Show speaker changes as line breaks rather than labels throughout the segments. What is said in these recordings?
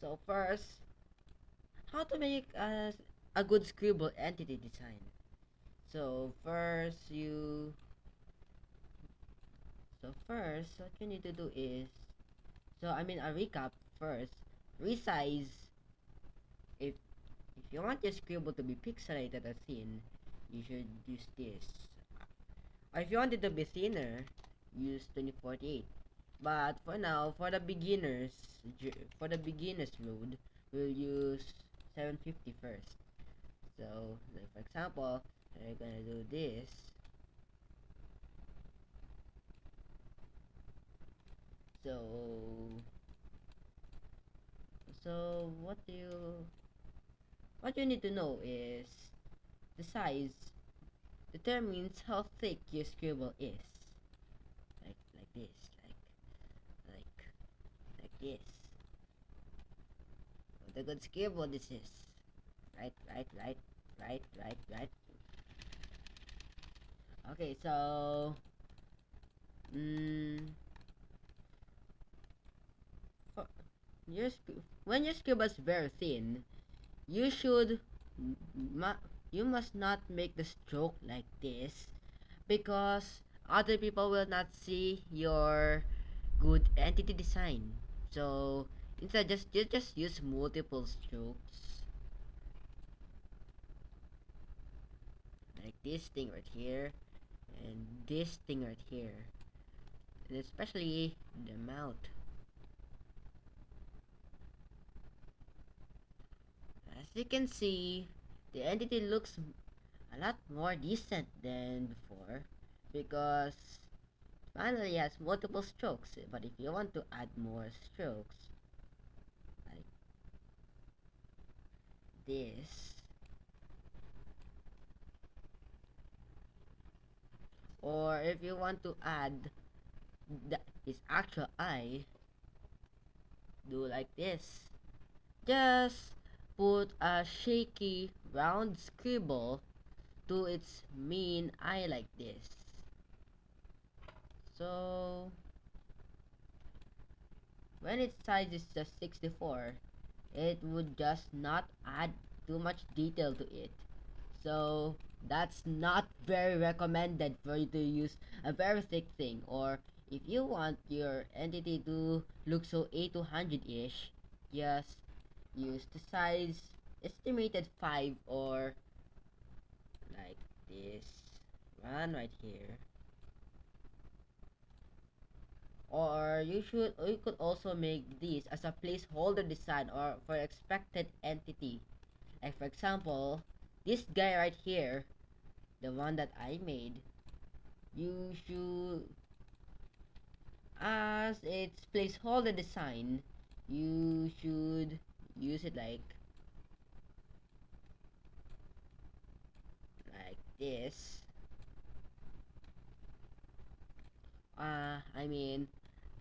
So first, how to make a good scribble entity design. So first you what you need to do is, a recap first. Resize. If if you want your scribble to be pixelated or thin, you should use this. Or if you want it to be thinner, use 2048. But for now, for the beginners mode, we'll use 750 first. So, like for example, we're gonna do this. So, so what you need to know is the size determines how thick your scribble is. Like this, like like this. What a good scribble this is. Right. Okay, so mm, for when your scribble is very thin, you should you must not make the stroke like this, because other people will not see your good entity design. So instead, just use multiple strokes, like this thing right here and this thing right here, and especially the mouth. As you can see, the entity looks a lot more decent than before, because finally has multiple strokes. But if you want to add more strokes like this, or if you want to add his actual eye, do like this. Just put a shaky round scribble to its main eye like this. So when its size is just 64, it would just not add too much detail to it. So that's not very recommended for you to use a very thick thing. Or if you want your entity to look so 8 to 100-ish, just use the size estimated 5, or like this one right here. Or you could also make this as a placeholder design or for expected entity. Like for example, this guy right here, the one that I made, you should, as its placeholder design, you should use it like this. I mean,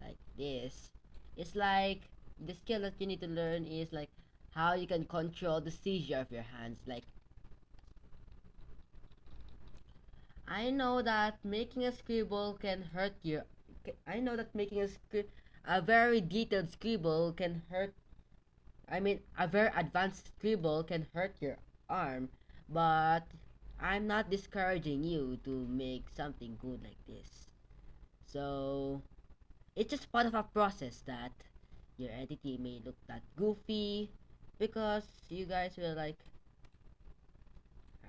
like this. It's like the skill that you need to learn is like how you can control the seizure of your hands. Like, I know that making a scribble can hurt your. I know that making a very detailed scribble can hurt. I mean, a very advanced scribble can hurt your arm, but I'm not discouraging you to make something good like this. So it's just part of a process that your entity may look that goofy, because you guys will like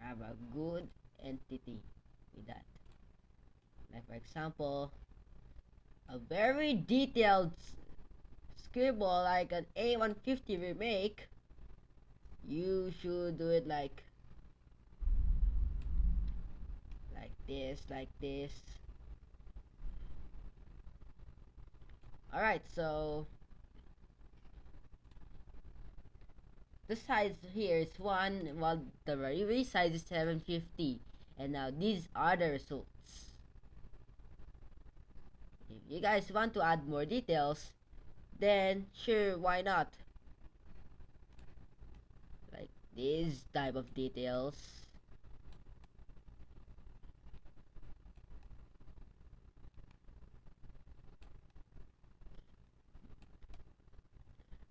have a good entity with that. Like for example, a very detailed scribble like an A150 remake, you should do it like this. Alright, so the size here is 1, while the very size is 750. And now these are the results. If you guys want to add more details, then sure, why not? Like this type of details.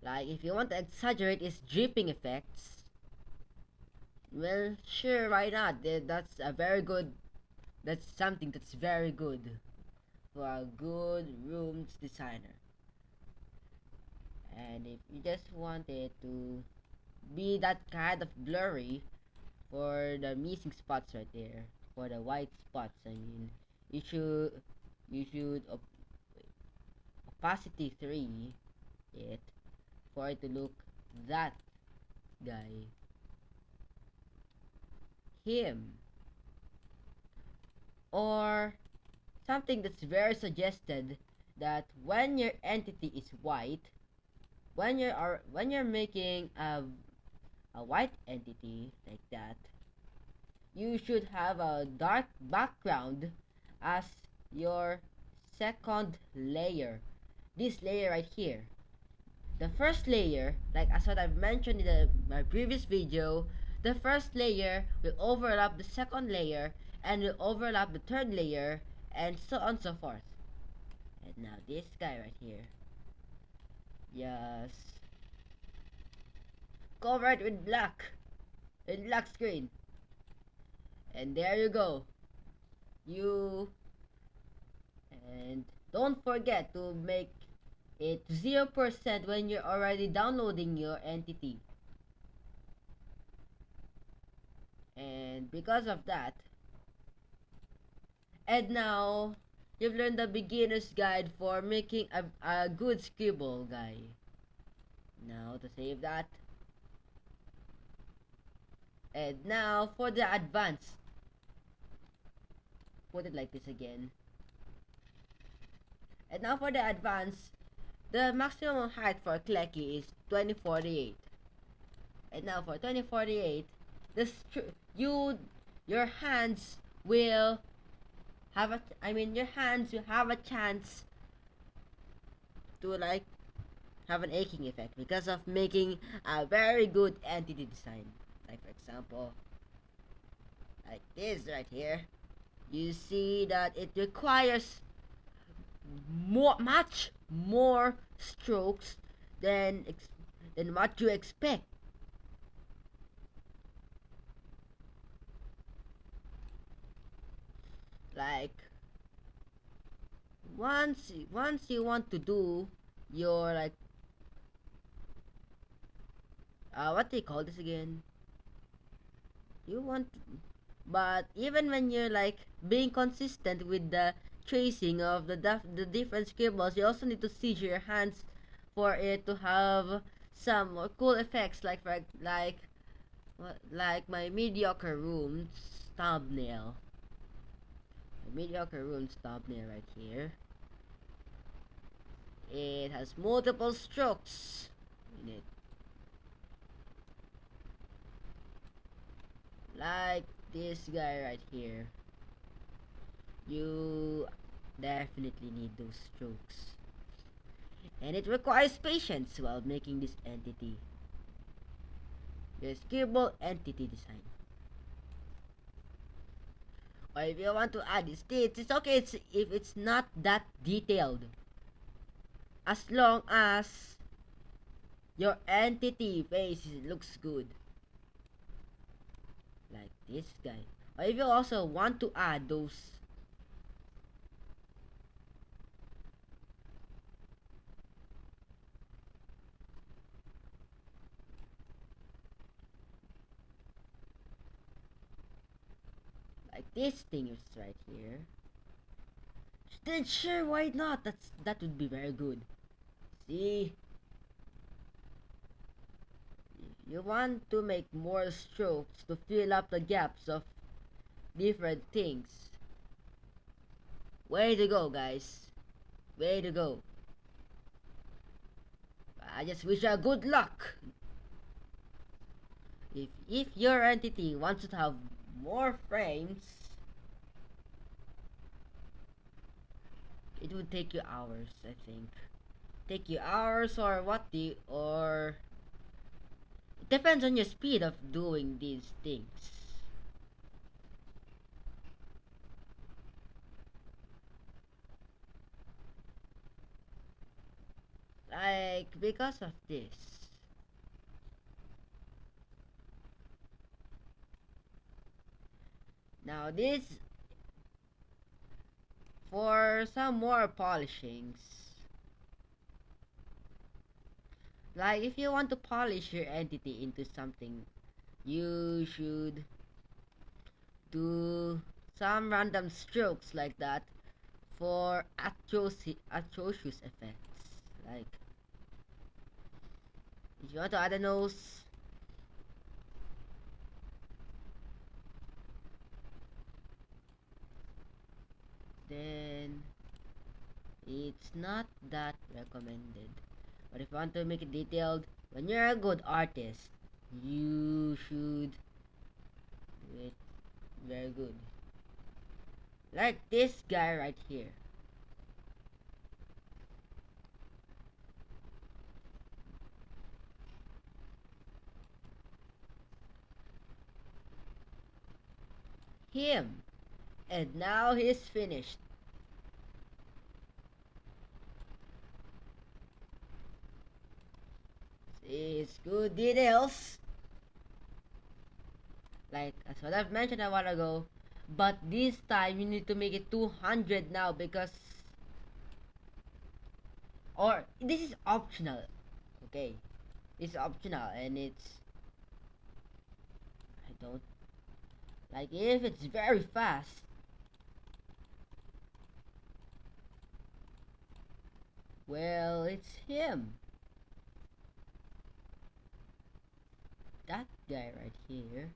Like if you want to exaggerate its dripping effects, well, sure, why not? That's a very good. That's something that's very good for a good rooms designer. And if you just want it to be that kind of blurry for the missing spots right there, for the white spots, I mean, you should you should opacity 3 it for it to look that guy, him, or something that's very suggested that when your entity is white, when you're making a white entity like that, you should have a dark background as your second layer. This layer right here. The first layer, like as what I've mentioned in my previous video, the first layer will overlap the second layer and will overlap the third layer and so on and so forth. And now this guy right here. Yes. Cover it with black screen. And there you go. You and don't forget to make it 0% when you're already downloading your entity. And because of that, and now you've learned the beginner's guide for making a good scribble guy. Now to save that. And now for the advanced. Put it like this again. And now for the advanced, the maximum height for Klecky is 2048. And now for 2048, your hands will your hands will have a chance to like have an aching effect because of making a very good entity design. Like for example, like this right here. You see that it requires much more strokes than what you expect. Like once you want to do your like what do you call this again? You want, but even when you're like being consistent with the tracing of the different scribbles, you also need to seizure your hands for it to have some more cool effects, like like my mediocre rooms thumbnail. My mediocre rooms thumbnail right here. It has multiple strokes in it. Like this guy right here. You definitely need those strokes. And it requires patience while making this entity. Your scribble entity design. Or if you want to add these states, it's okay if it's not that detailed. As long as your entity face looks good. Like this guy. Or if you also want to add those like this thing is right here, then sure, why not? That would be very good. See, you want to make more strokes to fill up the gaps of different things. Way to go, guys. Way to go. I just wish you good luck. If your entity wants to have more frames, it would take you hours, I think. Take you hours or or it depends on your speed of doing these things. Like, because of this. Now this, for some more polishings. Like, if you want to polish your entity into something, you should do some random strokes like that for atrocious effects. Like, if you want to add a nose, then it's not that recommended. But if you want to make it detailed, when you're a good artist, you should do it very good. Like this guy right here. Him. And now he's finished. It's good details. Like as what I've mentioned a while ago. But this time you need to make it 200 now because, or this is optional. Okay. It's optional and it's, I don't like if it's very fast. Well, it's him. That guy right here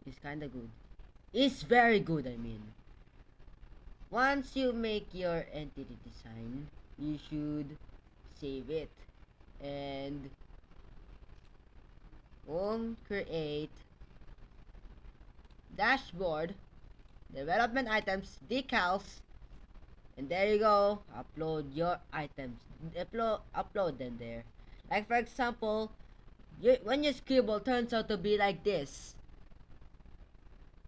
is kinda good. It's very good, I mean. Once you make your entity design, you should save it and create dashboard, development items, decals, and there you go. Upload your items. Upload them there. Like for example, when your scribble turns out to be like this,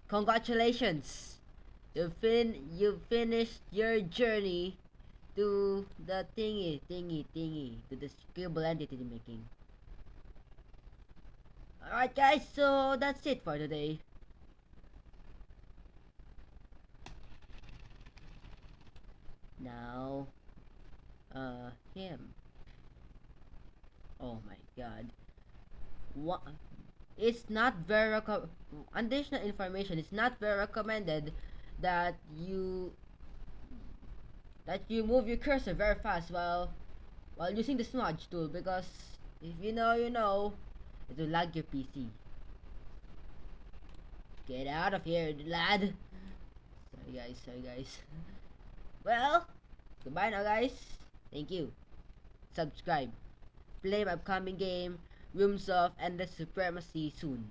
congratulations, you finished your journey to the thingy to the scribble entity making. Alright guys, so that's it for today. Now, him. Oh my god. What? It's not very additional information. It's not very recommended that you move your cursor very fast while using the smudge tool, because if you know, you know, it will lag your PC. Get out of here, lad. Sorry guys. Well, goodbye now guys. Thank you. Subscribe. Play my upcoming game, Rooms of Endless Supremacy soon.